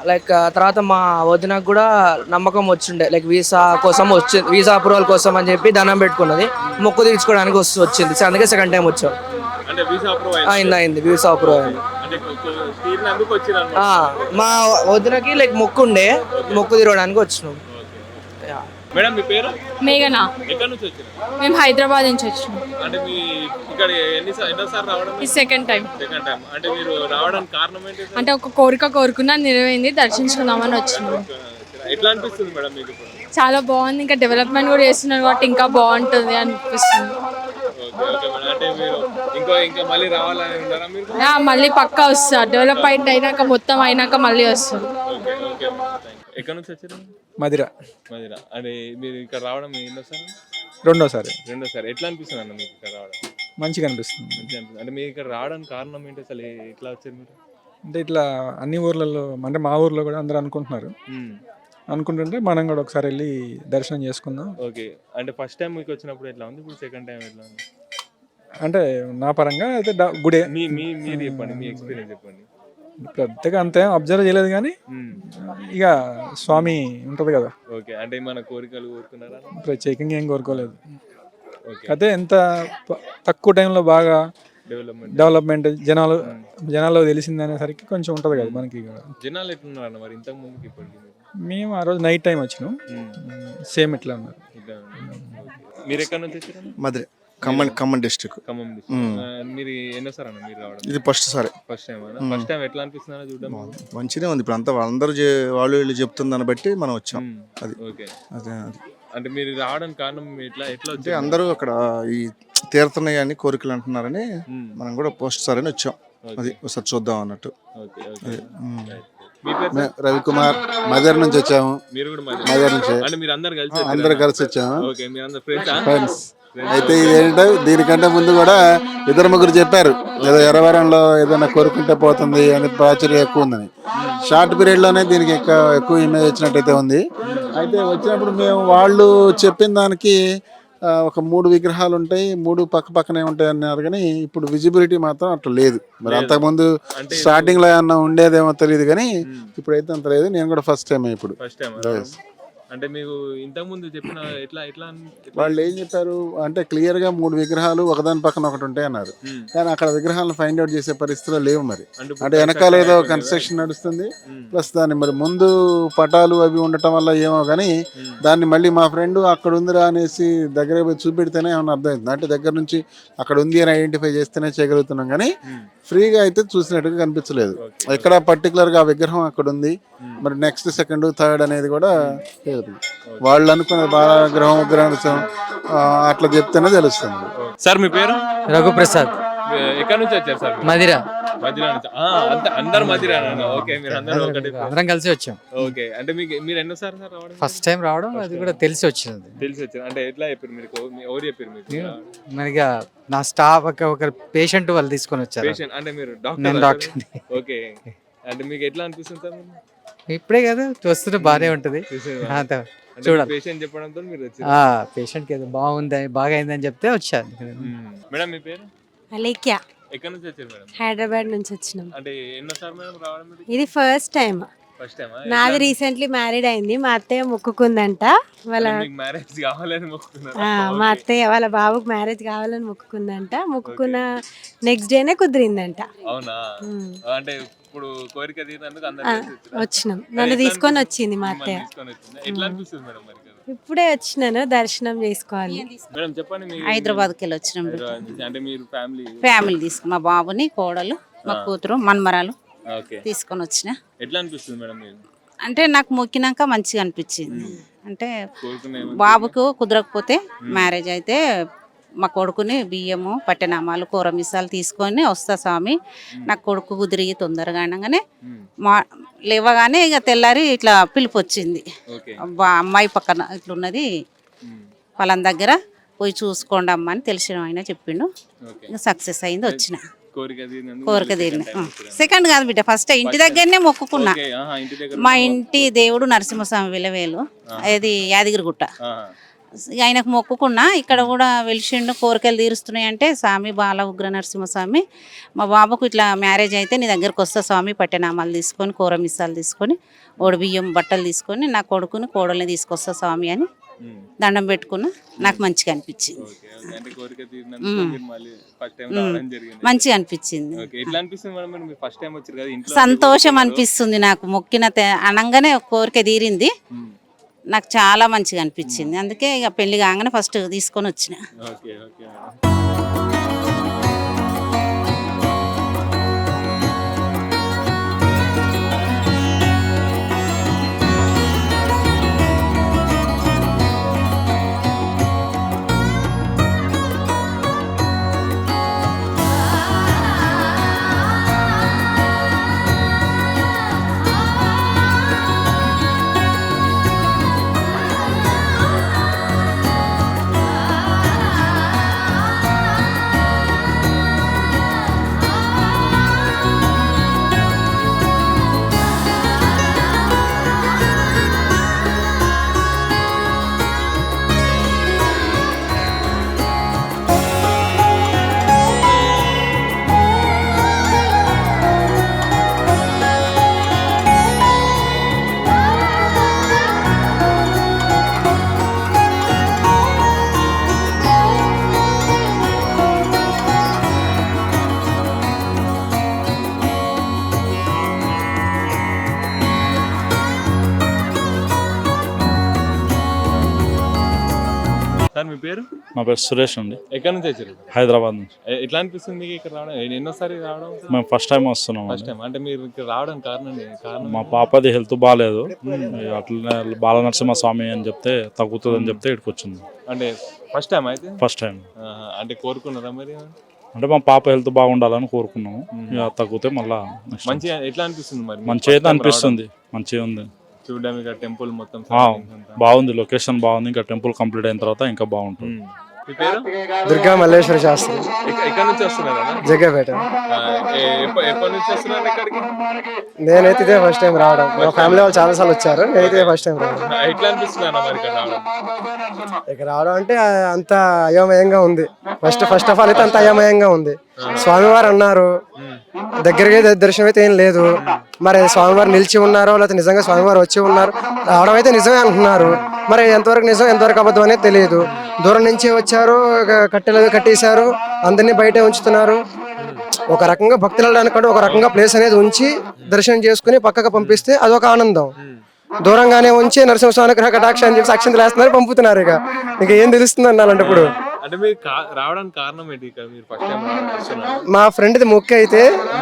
లైక్ తర్వాత మా వదినకు కూడా నమ్మకం వచ్చిండే, లైక్ వీసా కోసం వచ్చింది, వీసా అప్రూవల్ కోసం అని చెప్పి దండం పెట్టుకున్నది, మొక్కు తీర్చుకోవడానికి వచ్చింది. సో అందుకే సెకండ్ టైం వచ్చాం. అంటే వీసా అప్రూవ్ అయింది, వీసా అప్రూవ్ అయింది. అంటే తీరినందుకు వచ్చిన మా వదినకి లైక్ మొక్కు ఉండే, మొక్కు తీరడానికి వచ్చినాం. మేడం మీ పేరు? మేఘనా. ఎక్కడి నుంచి వచ్చారు? మేము హైదరాబాద్ నుంచి వచ్చినాం. అంటే మీ ఇక్కడ ఎన్నోసార్లు రావడం? ఈ సెకండ్ టైం. Second time. అంటే మీరు రావడానికి కారణం ఏంటి? అంటే ఒక కోరిక కోరుకున్నా నెరవేరింది, దర్శించుకుందామని వచ్చినాం. ఎట్లా అనిపిస్తుంది మేడం మీకు ఇప్పుడు? చాలా బాగుంది, ఇంకా డెవలప్మెంట్ కూడా చేస్తున్నారు కాబట్టి ఇంకా బాగుంటుంది అనిపిస్తుంది. Okay madam. అంటే మీరు ఇంకా మళ్ళీ రావాలని ఉన్నారా మీరు? మళ్ళీ పక్కా వస్తారు, డెవలప్మెంట్ అయినాక మొత్తం అయినాక మళ్ళీ వస్తారు. Okay okay. ఎక్కడి నుంచి వచ్చారు? మదిర. అంటే మీరు ఇక్కడ రావడం ఎన్నోసారి? రెండోసారి. ఎట్లా అనిపిస్తుంది అన్న మీకు ఇక్కడ రావడం? మంచిగా అనిపిస్తుంది. అంటే మీరు ఇక్కడ రావడానికి కారణం ఏంటి? అసలు ఎట్లా వచ్చారు మీరు? అంటే ఇట్లా అన్ని ఊర్లలో, అంటే మా ఊర్లో కూడా అందరూ అనుకుంటున్నారు, అనుకుంటుంటే మనం కూడా ఒకసారి వెళ్ళి దర్శనం చేసుకుందాం. ఓకే. అంటే ఫస్ట్ టైం మీకు వచ్చినప్పుడు ఎట్లా ఉంది, ఇప్పుడు సెకండ్ టైం ఎట్లా ఉంది? అంటే నా పరంగా అయితే గుడే. మీరు చెప్పండి, మీ ఎక్స్పీరియన్స్ చెప్పండి. పెద్దగా అంతే అబ్జర్వ్ చేయలేదు, కానీ ఇక స్వామి ఉంటుంది కదా. ఓకే. అంటే మన కోరికలు కోరుకున్నారా? ప్రత్యేకంగా ఏం కోరుకోలేదు. అయితే ఎంత తక్కువ టైంలో బాగా డెవలప్మెంట్ జనాల్లో తెలిసింది అనేసరికి కొంచెం ఉంటుంది కదా మనకి. జనాలు ఎట్లున్నారు మరి ఇంతకు ముందుకి ఇప్పటికి? మేము ఆ రోజు నైట్ టైం వచ్చినాం, సేమ్ ఇట్లా ఉన్నారు. మీరు ఎక్కడి నుంచి వచ్చారు? మధుర, ఖమ్మం డిస్ట్రిక్ట్. ఖమ్మం. మీరు ఎన్నోసారి అన్న మీరు రావడం? ఇది ఫస్ట్ సారి. ఫస్ట్ టైం ఎట్లా అనిపిస్తుందో చూడడం? మంచిగా ఉంది. ఇప్పుడు అంతా వాళ్ళందరూ వాళ్ళు వీళ్ళు చెప్తుంది దాన్ని బట్టి మనం వచ్చాం. అది ఓకే. అదే. అంటే మీరు రావడానికి కారణం ఎట్లా అంటే అందరూ అక్కడ ఈ తీర్థనయ్య అని కోరికలు అంటున్నారని మనం కూడా పోస్ట్ సార్ అని వచ్చాం. అది ఒకసారి చూద్దాం అన్నట్టు. రవికుమార్, మదర్ నుంచి వచ్చాము. మదర్ నుంచి అందరు కలిసి వచ్చాము, ఫ్రెండ్స్. అయితే ఇదేంటో దీనికంటే ముందు కూడా ఇద్దరు ముగ్గురు చెప్పారు, ఏదో ఎర్రవరంలో ఏదైనా కోరుకుంటే పోతుంది అని ప్రాచుర్యం ఎక్కువ ఉందని. షార్ట్ పీరియడ్ లోనే దీనికి ఎక్కువ ఇమేజ్ వచ్చినట్టయితే ఉంది. అయితే వచ్చినప్పుడు మేము వాళ్ళు చెప్పిన దానికి ఒక 3 విగ్రహాలు ఉంటాయి, 3 పక్క పక్కనే ఉంటాయి అన్నారు, కానీ ఇప్పుడు విజిబిలిటీ మాత్రం అట్లా లేదు. మరి అంతకుముందు స్టార్టింగ్ లో ఏమన్నా ఉండేదేమో తెలియదు, కానీ ఇప్పుడైతే అంత లేదు. నేను కూడా ఫస్ట్ టైం ఇప్పుడు. అంటే మీకు ఇంతకు ముందు చెప్పిన ఎట్లా ఎట్లా వాళ్ళు ఏం చెప్పారు అంటే క్లియర్ గా 3 విగ్రహాలు ఒకదాని పక్కన ఒకటి ఉంటాయి అన్నారు, కానీ అక్కడ విగ్రహాలను ఫైండ్ అవుట్ చేసే పరిస్థితులు లేవు. మరి అంటే వెనకాల ఏదో కన్స్ట్రక్షన్ నడుస్తుంది, ప్లస్ దాన్ని మరి ముందు పటాలు అవి ఉండటం వల్ల ఏమో, కానీ దాన్ని మళ్ళీ మా ఫ్రెండ్ అక్కడ ఉందిరా అనేసి దగ్గర పోయి చూపెడితేనే ఏమన్నా అర్థమవుతుంది. అంటే దగ్గర నుంచి అక్కడ ఉంది అని ఐడెంటిఫై చేస్తేనే చేయగలుగుతున్నాం, కానీ ఫ్రీగా అయితే చూసినట్టుగా కనిపించలేదు. ఎక్కడ పర్టికులర్ గా విగ్రహం అక్కడ ఉంది, మరి నెక్స్ట్ సెకండ్ థర్డ్ అనేది కూడా వాళ్ళు అనుకున్న బాగా విగ్రహం అట్లా చెప్తేనే తెలుస్తుంది. సార్ మీ పేరు? రఘుప్రసాద్. ఎక్కడి నుంచి వచ్చారు సార్? మదిర. అందరు మదిర. ఓకే. మీరు అందరం కలిసి వచ్చాం. ఓకే. అంటే మీరు ఎన్నోసారి సార్ రావడం? ఫస్ట్ టైం రావడం, అది కూడా తెలిసి వచ్చింది. అంటే ఎట్లా చెప్పారు మీరు? ఎవరు చెప్పారు మీకు? మనకి నా స్టాఫ్ ఒక పేషెంట్ వాళ్ళు తీసుకొని వచ్చారు. అంటే మీరు డాక్టర్? ఓకే. అంటే మీకు ఎట్లా అనిపిస్తుంది సార్? ఇప్పుడే కదా చూస్తుంటే బాగానే ఉంటది, చూడాలి. పేషెంట్ చెప్పడంతో మీరు వచ్చారు? పేషెంట్ బాగుంది, బాగా అయిందని చెప్తే వచ్చాను. మేడం మీ పేరు? అలేఖ్య. ఎక్కడి నుంచి వచ్చారు మేడం? హైదరాబాద్ నుంచి వచ్చినాం. అంటే ఎన్నోసారి మేడం రావడం? ఇది ఫస్ట్ టైం. First time. నాది రీసెంట్లీ మ్యారీడ్ అయింది. మా అత్తయ్య మొక్కుకుందంట, వాళ్ళ మ్యారేజ్ కావాలని మొక్కుకున్నారు. మా అత్తయ్య వాళ్ళ బాబుకి మ్యారేజ్ కావాలని మొక్కుకుందంట. మొక్కుకున్న నెక్స్ట్ డేనే కుదిరిందంట. అవునా? అంటే ఇప్పుడు కోరిక తీరినందుకు వచ్చినాం. నన్ను తీసుకొని వచ్చింది మా అత్తయ్య. ఎట్లా అనిపిస్తుంది మేడం మరి? ఇప్పుడే వచ్చినాను, దర్శనం చేసుకోవాలి. మేడం చెప్పండి. హైదరాబాద్కి వెళ్ళి వచ్చినాం. అంటే మీరు ఫ్యామిలీ తీసుకుని మా బాబుని, కోడలు, మా కూతురు, మన్మరాలు తీసుకొని వచ్చిన. ఎట్లా అనిపిస్తుంది మేడం? అంటే నాకు మొక్కినాక మంచిగా అనిపించింది. అంటే బాబుకు కుదరకపోతే మ్యారేజ్ అయితే మా కొడుకుని బియ్యము, పట్టెనామాలు, కూర మిసాలు తీసుకొని వస్తా స్వామి, నాకు కొడుకు కుదిరి తొందరగా అనగానే లేవగానే ఇక తెల్లారి ఇట్లా పిలుపు వచ్చింది. అమ్మాయి పక్కన ఇట్లున్నది, వాళ్ళని దగ్గర పోయి చూసుకోండి అమ్మ అని తెలిసిన ఆయన చెప్పిండు. ఇంకా సక్సెస్ అయింది, వచ్చిన కోరిక తీరిన. సెకండ్ కాదు బిడ్డ, ఫస్ట్ ఇంటి దగ్గరనే మొక్కుకున్నా. మా ఇంటి దేవుడు నరసింహస్వామి విలవేలు, అది యాదగిరిగుట్ట. ఆయనకు మొక్కుకున్నా. ఇక్కడ కూడా వెలిసిండు, కోరికలు తీరుస్తున్నాయి అంటే స్వామి బాల ఉగ్ర నరసింహస్వామి మా బాబుకు ఇట్లా మ్యారేజ్ అయితే నీ దగ్గరకు వస్తా స్వామి, పట్టెనామాలు తీసుకొని కూర మిస్సాలు తీసుకొని బియ్యం బట్టలు తీసుకొని నా కొడుకుని కోడల్ని తీసుకొస్తా స్వామి అని దండం పెట్టుకున్నా. నాకు మంచిగా అనిపించింది, మంచిగా అనిపించింది, సంతోషం అనిపిస్తుంది. నాకు మొక్కిన అనగానే కోరిక తీరింది, నాకు చాలా మంచిగా అనిపించింది. అందుకే ఇక పెళ్లి కాగానే ఫస్ట్ తీసుకొని వచ్చిన. సార్ మీ పేరు? మా పేరు సురేష్ అండి. ఎక్కడి నుంచి వచ్చారు? హైదరాబాద్ నుంచి. ఎట్లా అనిపిస్తుంది మీకు ఇక్కడ రావడం? ఎన్నోసారి రావడం? మేము ఫస్ట్ టైం వస్తున్నాం. ఫస్ట్ టైం అంటే మీరు ఇక్కడ రావడం కారణం? మా పాపది హెల్త్ బాగాలేదు, అట్లనే బాల నరసింహ స్వామి అని చెప్తే తగ్గుతుంది అని చెప్తే ఇక్కడికి వచ్చింది. అంటే ఫస్ట్ టైం అయితే? First time. అంటే కోరుకున్నారా మరి? అంటే మా పాప హెల్త్ బాగుండాలని కోరుకున్నాము. ఇక తగ్గితే మళ్ళీ మంచిగా ఎట్లా అనిపిస్తుంది మరి? మంచిగా అయితే అనిపిస్తుంది, మంచిగా ఉంది చూడడానికి. టెంపుల్ మొత్తం బాగుంది, లొకేషన్ బాగుంది. ఇంకా టెంపుల్ కంప్లీట్ అయిన తర్వాత ఇంకా బాగుంటుంది. మీ పేరు? దుర్గా మల్లేశ్వర శాస్త్రి. ఎక్కడి నుంచి వస్తున్నారా? జగ్గపేట. ఎప్పటి నుంచి వస్తున్నారు ఇక్కడికి? నేనైతే ఇదే ఫస్ట్ టైం రావడం. మా ఫ్యామిలీ వాళ్ళు చాలా సార్లు వచ్చారు, నేనైతే ఫస్ట్ టైం రావడం. ఎట్లా అనిపిస్తుంది అన్న మరి ఇక్కడ రావడం? ఇక్కడ రావడం అంటే అంత అయోమయంగా ఉంది. ఫస్ట్ ఆఫ్ ఆల్ అయితే అంత అయోమయంగా ఉంది. స్వామివారు అన్నారు, దగ్గరగా దర్శనం అయితే ఏం లేదు. మరి స్వామివారు నిలిచి ఉన్నారో లేకపోతే నిజంగా స్వామివారు వచ్చి ఉన్నారు, రావడం అయితే నిజమే అంటున్నారు. మరి ఎంతవరకు నిజం ఎంతవరకు అబద్ధం అనేది తెలియదు. దూరం నుంచి వచ్చారు, కట్టెలు కట్టేశారు, అందరినీ బయటే ఉంచుతున్నారు. ఒక రకంగా భక్తులు వెళ్ళడానికి ఒక రకంగా ప్లేస్ అనేది ఉంచి దర్శనం చేసుకుని పక్కకు పంపిస్తే అదొక ఆనందం. దూరంగానే ఉంచి నరసింహస్వామి కటాక్ష అని చెప్పి అక్షంతలు వేస్తున్నారు, పంపుతున్నారు. ఇక ఏం తెలుస్తుంది అన్నాలంటే ఇప్పుడు అంటే మీరు రావడానికి కారణం ఏంటి? ఇక్కడ మీరు ఫస్ట్ టైం వస్తున్నారు? మా ఫ్రెండ్ది మొక్కు అయితే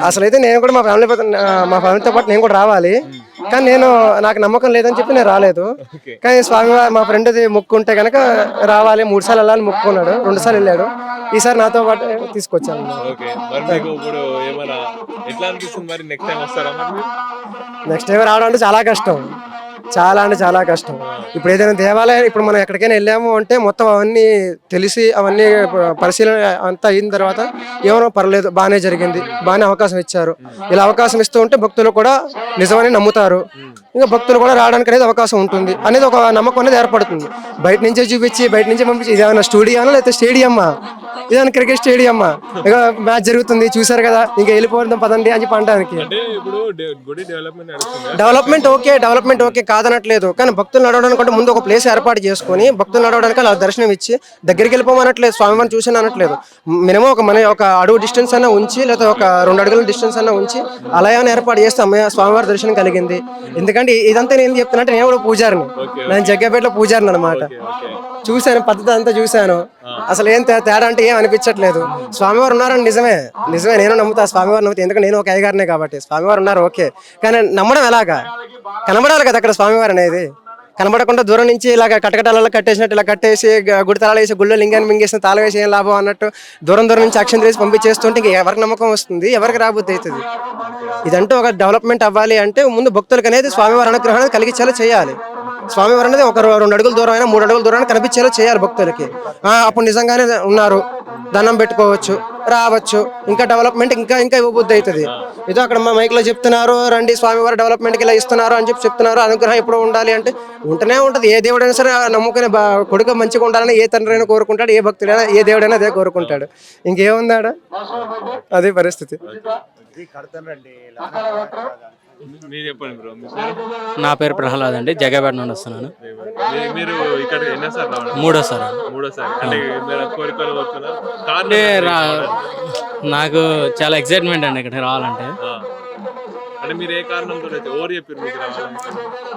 అసలైతే నేను కూడా మా ఫ్యామిలీతో పాటు నేను కూడా రావాలి, కానీ నాకు నమ్మకం లేదని చెప్పి నేను రాలేదు. కానీ స్వామివారు మా ఫ్రెండ్ది మొక్కు ఉంటే కనుక రావాలి, 3 సార్లు వెళ్ళాలని మొక్కున్నాడు, 2 సార్లు వెళ్ళాడు. ఈసారి నాతో పాటు తీసుకొచ్చాను. నెక్స్ట్ టైం రావడం అంటే చాలా కష్టం, చాలా అంటే చాలా కష్టం. ఇప్పుడు ఏదైనా దేవాలయం, ఇప్పుడు మనం ఎక్కడికైనా వెళ్ళాము అంటే మొత్తం అవన్నీ తెలిసి అవన్నీ పరిశీలన అంతా అయిన తర్వాత ఏమో పర్లేదు, బాగానే జరిగింది, బాగానే అవకాశం ఇచ్చారు. ఇలా అవకాశం ఇస్తూ ఉంటే భక్తులు కూడా నిజమని నమ్ముతారు. ఇంకా భక్తులు కూడా రావడానికి అనేది అవకాశం ఉంటుంది అనేది ఒక నమ్మకం అనేది ఏర్పడుతుంది. బయట నుంచే చూపించి బయట నుంచే పంపించి ఇదేమన్నా స్టూడియోనా లేకపోతే స్టేడియమ్మా, ఇదేమన్నా క్రికెట్ స్టేడియమ్మా, ఇక మ్యాచ్ జరుగుతుంది చూసారు కదా, ఇంకా వెళ్ళిపోవడం పదండి అని చెప్పి అనడానికి. డెవలప్మెంట్ ఓకే కాదనట్లేదు, కానీ భక్తులు నడవడానికి అంటే ముందు ఒక ప్లేస్ ఏర్పాటు చేసుకుని భక్తులు నడవడానికి అలా దర్శనం ఇచ్చి దగ్గరికి వెళ్ళిపోమనట్లేదు, స్వామివారిని చూసాను అనట్లేదు. మినిమం ఒక అడుగు డిస్టెన్స్ అన్న ఉంచి లేదా ఒక 2 అడుగుల డిస్టెన్స్ అన్న ఉంచి అలా ఏమైనా ఏర్పాటు చేస్తే స్వామివారి దర్శనం కలిగింది. ఎందుకంటే ఇదంతా నేను చెప్తున్నట్టు నేను కూడా పూజారిని, నేను జగ్గపేటలో పూజారిని అనమాట. చూశాను, పద్ధతి అంతా చూశాను, అసలు ఏం తేడా అంటే ఏం అనిపించట్లేదు. స్వామివారు ఉన్నారని నిజమే, నేను నమ్ముతా స్వామివారు నమ్ముతా, ఎందుకంటే నేను ఒక అయ్యగారినే కాబట్టి. స్వామివారు ఉన్నారు ఓకే, కానీ నమ్మడం ఎలాగా? కనబడాలి కదా అక్కడ స్వామివారు అనేది. కనబడకుండా దూరం నుంచి ఇలాగ కటకటాలలో కట్టేసినట్టు ఇలా కట్టేసి గుడి తాళాలు వేసి గుళ్ళో లింగాన్ని మింగేసిన తాళం వేసి ఏం లాభం అన్నట్టు దూరం నుంచి అక్షంతలు వేసి పంపించేస్తుంటే ఇంక ఎవరికి నమ్మకం వస్తుంది, ఎవరికి రాబుద్ది అవుతుంది? ఇదంటూ ఒక డెవలప్మెంట్ అవ్వాలి అంటే ముందు భక్తులకు అనేది స్వామివారి అనుగ్రహం కలిగించేలా చేయాలి. స్వామివారు అనేది ఒక 2 అడుగుల దూరం అయినా 3 అడుగుల దూరాన్ని కనిపించేలా చేయాలి భక్తులకి. అప్పుడు నిజంగానే ఉన్నారు, దండం పెట్టుకోవచ్చు, రావచ్చు, ఇంకా డెవలప్మెంట్ ఇంకా ఇంకా ఇవ్వబుద్ధి అవుతుంది. ఏదో అక్కడ మా మైక్లో చెప్తున్నారు, రండి స్వామివారు డెవలప్మెంట్కి ఇలా ఇస్తున్నారు అని చెప్తున్నారు. అనుగ్రహం ఎప్పుడు ఉండాలి అంటే ఉంటూనే ఉంటుంది. ఏ దేవుడైనా సరే నమ్ముకునే కొడుకు మంచిగా ఉండాలని ఏ తండ్రి అయినా కోరుకుంటాడు, ఏ భక్తుడైనా ఏ దేవుడైనా అదే కోరుకుంటాడు. ఇంకేముందాడ, అదే పరిస్థితి. మీరు చెప్పండి బ్రో. నా పేరు ప్రహ్లాద్ అండి, జగపేట నుండి వస్తున్నాను. మీరు ఇక్కడ ఎన్నోసారి రావడం? మూడోసారి. అంటే మీరు కోరికలు కోరుకున్నారు? అంటే నాకు చాలా ఎక్సైట్మెంట్ అండి ఇక్కడ రావాలంటే. అంటే మీరు ఏ కారణంతో అయితే ఎవరు చెప్పారు మీకు రావాలని?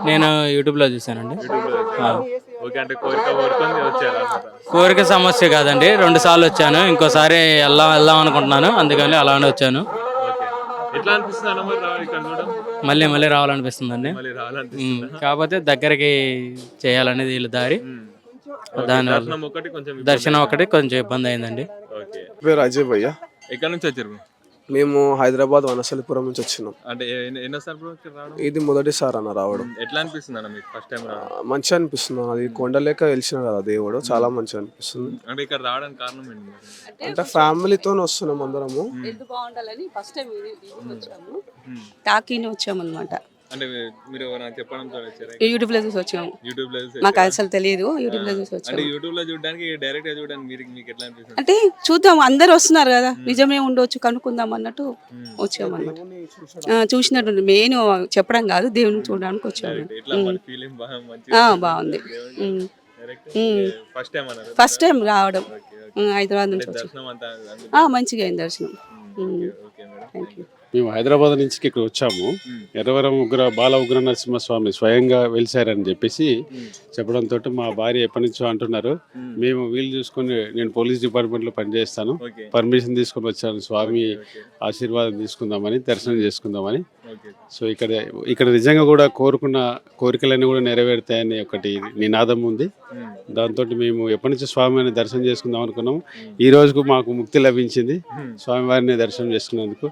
నేను యూట్యూబ్లో చూసానండి. ఓకే, అంటే కోరిక కోరుకొని వచ్చారా? కోరిక సమస్య కాదండి, 2 సార్లు వచ్చాను, ఇంకోసారి వెళ్దాం అనుకుంటున్నాను, అందుకని అలానే వచ్చాను. ఎట్లా అనిపిస్తుంది మరి ఇక్కడ చూడడం? మళ్ళీ రావాలనిపిస్తుందండి. కాకపోతే దగ్గరికి చేయాలనేది వీళ్ళ దారి, దానివల్ల దర్శనం ఒకటి కొంచెం ఇబ్బంది అయిందండి. పేరు అజయ్ భయ్య. ఎక్కడి నుంచి వచ్చారు? మేము హైదరాబాద్ వనసలిపురం నుంచి వచ్చినాం. అంటే ఎన్నోసారి బ్రో ఇక్కడ రావడం? ఇది మొదటిసారి అన్న రావడం. ఎట్లా అనిపిస్తుంది అన్న మీకు ఫస్ట్ టైం రావడం? మంచిగా అనిపిస్తుంది. అది కొండలేక వెలిసిన కదా దేవుడు, చాలా మంచిగా అనిపిస్తుంది. అంటే ఇక్కడ రావడానికి కారణం ఏంటి? అంటే ఫ్యామిలీతో వస్తున్నాం అందరము. బాగుండాలని ఫస్ట్ టైం టాకీని వచ్చామన్నమాట. అంటే మీరు చెప్పడంతో వచ్చారా? యూట్యూబ్ లో చూసి వచ్చాము. యూట్యూబ్ లో మాకు అసలు తెలియదు, యూట్యూబ్ లో చూసి వచ్చాము. అంటే యూట్యూబ్ లో చూడడానికి డైరెక్ట్ గా చూడడానికి మీకు ఎట్లా అనిపిస్తుంది? అంటే చూద్దాం, అందరు వస్తున్నారు కదా, నిజమే ఉండొచ్చు కనుక్కుందాం అన్నట్టు వచ్చాము అన్నమాట. చూసినట్టు మెయిన్ చెప్పడం కాదు, దేవుని చూడడానికి వచ్చాము. బాగుంది. ఫస్ట్ టైం రావడం హైదరాబాద్ నుంచి వచ్చాము. మంచిగా అయింది దర్శనం. Thank you. మేము హైదరాబాద్ నుంచి ఇక్కడ వచ్చాము. ఎర్రవరం బాల ఉగ్ర నరసింహస్వామి స్వయంగా వెలిసారని చెప్పేసి చెప్పడంతో మా భార్య ఎప్పటి నుంచో అంటున్నారు, మేము వీలు చూసుకొని, నేను పోలీస్ డిపార్ట్మెంట్లో పనిచేస్తాను, పర్మిషన్ తీసుకొని వచ్చాను స్వామి ఆశీర్వాదం తీసుకుందామని, దర్శనం చేసుకుందామని. సో ఇక్కడ నిజంగా కూడా కోరుకున్న కోరికలన్నీ కూడా నెరవేరుతాయని ఒకటి నినాదం ఉంది. దాంతో మేము ఎప్పటి నుంచో స్వామివారిని దర్శనం చేసుకుందాం అనుకున్నాము. ఈ రోజుకు మాకు ముక్తి లభించింది స్వామివారిని దర్శనం చేసుకున్నందుకు.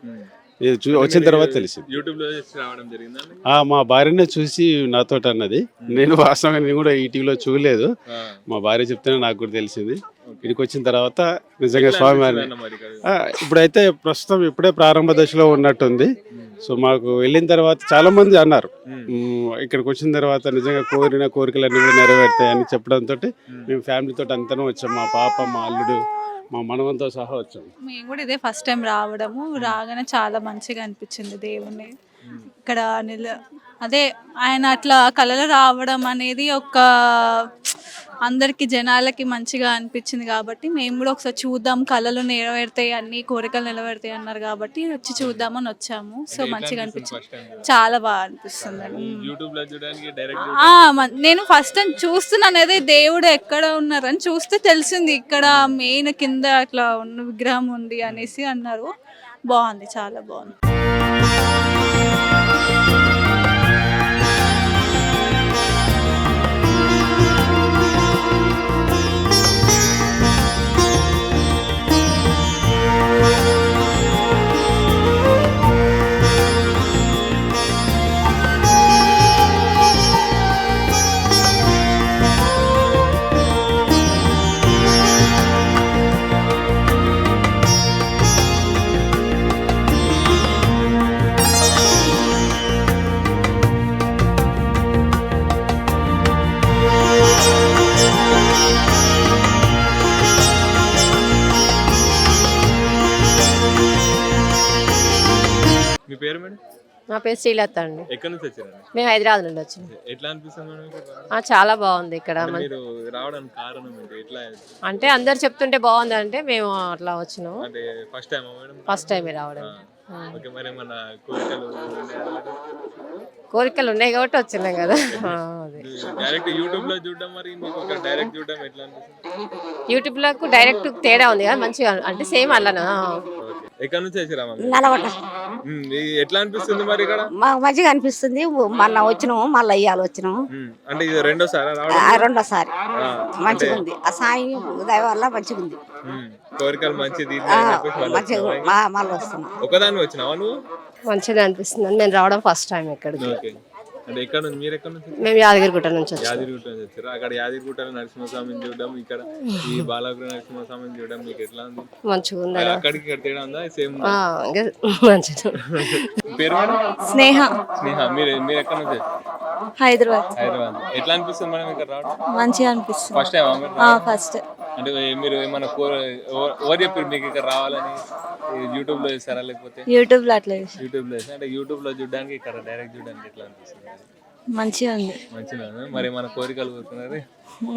వచ్చిన తర్వాత తెలిసింది. మా భార్యనే చూసి నాతో అన్నది. నేను వాస్తవంగా నేను కూడా ఈ టీవీలో చూడలేదు, మా భార్య చెప్తేనే నాకు కూడా తెలిసింది. ఇక్కడికి వచ్చిన తర్వాత నిజంగా స్వామివారిని ఇప్పుడైతే ప్రస్తుతం ఇప్పుడే ప్రారంభ దశలో ఉన్నట్టుంది. సో మాకు వెళ్ళిన తర్వాత చాలా మంది అన్నారు, ఇక్కడికి వచ్చిన తర్వాత నిజంగా కోరిన కోరికలన్నీ కూడా నెరవేరుతాయని చెప్పడంతో మేము ఫ్యామిలీతో అంతా వచ్చాం. మా పాప, మా అల్లుడు, మా మనవంతో సహా వచ్చాము. మేము కూడా ఇదే ఫస్ట్ టైం రావడము. రాగానే చాలా మంచిగా అనిపించింది దేవుణ్ణి ఇక్కడ అదే ఆయన అట్లా కళలు రావడం అనేది ఒక అందరికి జనాలకి మంచిగా అనిపించింది కాబట్టి మేము కూడా ఒకసారి చూద్దాం, కళలు నెరవేరుతాయి, అన్ని కోరికలు నెరవేరుతాయి అన్నారు కాబట్టి వచ్చి చూద్దామని వచ్చాము. సో మంచిగా అనిపించింది, చాలా బాగా అనిపిస్తుంది. నేను ఫస్ట్ టైం చూస్తున్నాను అదే దేవుడు ఎక్కడ ఉన్నారని చూస్తే తెలిసింది ఇక్కడ మెయిన్ కింద అట్లా ఉన్న విగ్రహం ఉంది అనేసి అన్నారు. బాగుంది, చాలా బాగుంది. మీ పేరు మేడం? నా పేరు శ్రీలత అండి. ఎక్కడి నుంచి వచ్చారు? మేము హైదరాబాద్ నుండి వచ్చాం. ఎట్లా అనిపిస్తుంది మేడం? చాలా బాగుంది ఇక్కడ. మీరు రావడానికి కారణం ఏంటి? ఎట్లా అంటే అందరు చెప్తుంటే బాగుంది అంటే మేము అట్లా వచ్చినాము. అంటే first time madam? First time రావడం. ఓకే, మరి మన కోరికలు కోరికలు ఉన్నాయి కాబట్టి వచ్చినాం కదా. డైరెక్ట్ యూట్యూబ్ లో చూడడం, మరి మీకు డైరెక్ట్ చూడడం ఎట్లా అనిపిస్తుంది? యూట్యూబ్ లో డైరెక్ట్ తేడా ఉంది కదా, మంచిగా అంటే సేమ్ అలానా. ఎక్కడి నుంచి వచ్చారా? నల్గొండ. ఎట్లా అనిపిస్తుంది మరి ఇక్కడ? మాకు మంచిగా అనిపిస్తుంది. మొన్న వచ్చినాము, మళ్ళీ ఇయ్యాలి వచ్చినాము. అంటే ఇది రెండోసారి? రెండోసారి. మంచిగా ఉంది, ఆ సాయి దయ వల్ల మంచిగా ఉంది. కోరికలు మంచిది మళ్ళీ వస్తున్నాం. ఒకదాన్ని వచ్చినావా నువ్వు? మంచిగా అనిపిస్తుంది. నేను రావడం ఫస్ట్ టైం ఇక్కడికి. అంటే ఎక్కడ నుంచి మీరు ఎక్కడ నుంచి మేము యాదగిరిగుట్ట నుంచి వచ్చాం. యాదగిరిగుట్ట నుంచి వచ్చారు. అక్కడ యాదగిరిగుట్టలో నరసింహస్వామిని చూడడం, ఇక్కడ ఈ బాలగురు నరసింహస్వామిని చూడడం మీకు ఎట్లా ఉంది? మంచిగా ఉంది. అక్కడికి ఇక్కడ తేడా ఉందా? సేమ్ మంచిగా. పేరు మేడం? స్నేహ. స్నేహ. మీరు మీరు ఎక్కడ నుంచి వచ్చారు? హైదరాబాద్. హైదరాబాద్. ఎట్లా అనిపిస్తుంది మేడం ఇక్కడ రావడం? మంచిగా అనిపిస్తుంది. First time first. అంటే మీరు ఏమైనా ఎవరు చెప్పారు మీకు ఇక్కడ రావాలని? యూట్యూబ్ లో చేస్తారా లేకపోతే యూట్యూబ్ లో అట్లా యూట్యూబ్ లో చేస్తారా? అంటే యూట్యూబ్ లో చూడడానికి ఇక్కడ డైరెక్ట్ చూడడానికి ఎట్లా అనిపిస్తుంది? మంచిగా ఉంది. మంచిగా మరి మన కోరికలు కోరుకున్నారు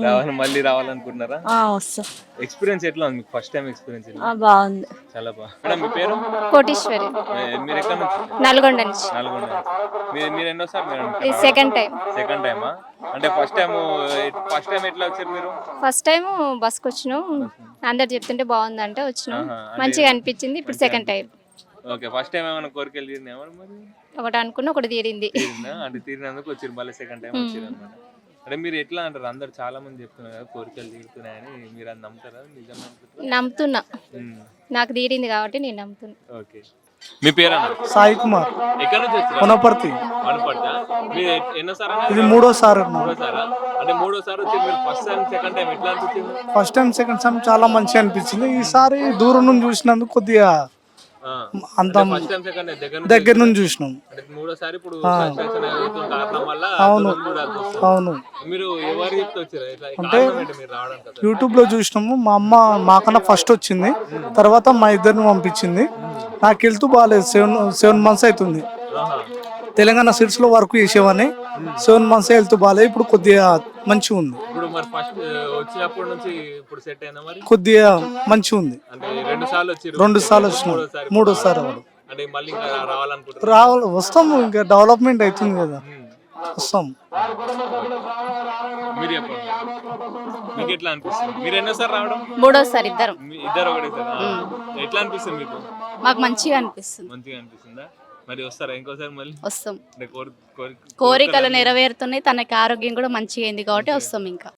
రావాలి, మళ్ళీ రావాలనుకుంటున్నారా? వస్తాం. ఎక్స్పీరియన్స్ ఎట్లా ఉంది మీకు? ఫస్ట్ టైం ఎక్స్పీరియన్స్ బాగుంది. చాలా బాగా. మేడం మీ పేరు? కోటీశ్వరి. మీరు ఎక్కడ నుంచి? నల్గొండ నుంచి. నల్గొండ నుంచి. మీరు ఎన్నోసారి మేడం? Second time. సెకండ్ టైమా? అంటే ఫస్ట్ టైం ఎట్లా వచ్చారు మీరు? ఫస్ట్ టైం బస్కి వచ్చినాం, అందరు చెప్తుంటే బాగుందంటే వచ్చినాం, మంచిగా అనిపించింది. ఇప్పుడు second time. Okay. First time ఏమైనా కోరికలు తీరినాయా మరి? ఒకటి అనుకున్నా, ఒకటి తీరింది. తీరిందా? అంటే తీరినందుకు వచ్చారు, మళ్ళీ సెకండ్ టైం వచ్చారు అన్నమాట. అంటే మీరు ఎట్లా అంటారు? అందరు చాలా మంది చెప్తున్నారు కదా కోరికలు తీరుతున్నాయని, మీరు అది నమ్ముతారా? నిజంగా నమ్ముతున్నా, నాకు తీరింది కాబట్టి నేను నమ్ముతున్నా. ఓకే. మీ పేరు? సాయి కుమార్. ఎక్కడ నుంచి వచ్చారు? వనపర్తి. వనపర్తి. మీరు ఎన్నోసారి? ఇది మూడోసారి. మూడోసారా? అంటే మూడోసారి వచ్చి మీరు ఫస్ట్ టైం సెకండ్ టైం ఎట్లా అనిపించింది? ఫస్ట్ టైం సెకండ్ టైం చాలా మంచిగా అనిపించింది. ఈసారి దూరం నుంచి చూసినందుకు కొద్దిగా అంత దగ్గర నుంచి చూసినాం. మూడోసారి ఇప్పుడు కన్స్ట్రక్షన్ అవుతున్న కారణం వల్ల అవును చూడాల్సి వస్తుంది. అవును. మీరు ఎవరు చెప్తే వచ్చారు? అంటే యూట్యూబ్ లో చూసినాము. మా అమ్మ మాకన్నా ఫస్ట్ వచ్చింది, తర్వాత మా ఇద్దరిని పంపించింది. నాకు వెళ్తూ బాగాలేదు. 7 months అవుతుంది. తెలంగాణ సిట్స్ లో వర్క్ చేసేవాడిని. 7 months వెళ్తూ బాగాలేదు. ఇప్పుడు కొద్దిగా మంచిగా ఉంది. ఇప్పుడు మరి ఫస్ట్ వచ్చినప్పటి నుంచి ఇప్పుడు సెట్ అయినా మరి? కొద్దిగా మంచిగా ఉంది. అంటే 2 సార్లు వచ్చారు. 2 సార్లు వచ్చినాం. మూడోసారి అంటే మళ్ళీ ఇంకా రావాలనుకుంటున్నారు? వస్తాము. ఇంకా డెవలప్మెంట్ అవుతుంది కదా, వస్తాం. మీరు చెప్పండి, మీకు ఎట్లా అనిపిస్తుంది? మీరు ఎన్నోసారి రావడం? మూడోసారి. ఇద్దరు ఒకటేసారి. ఎట్లా అనిపిస్తుంది మీకు? మాకు మంచిగా అనిపిస్తుంది. మంచిగా అనిపిస్తుందా? మరి వస్తారా ఇంకోసారి? మళ్ళీ వస్తాం. అంటే కోరికలు నెరవేరుతున్నాయి, తనకి ఆరోగ్యం కూడా మంచిగా అయింది కాబట్టి వస్తాం ఇంకా.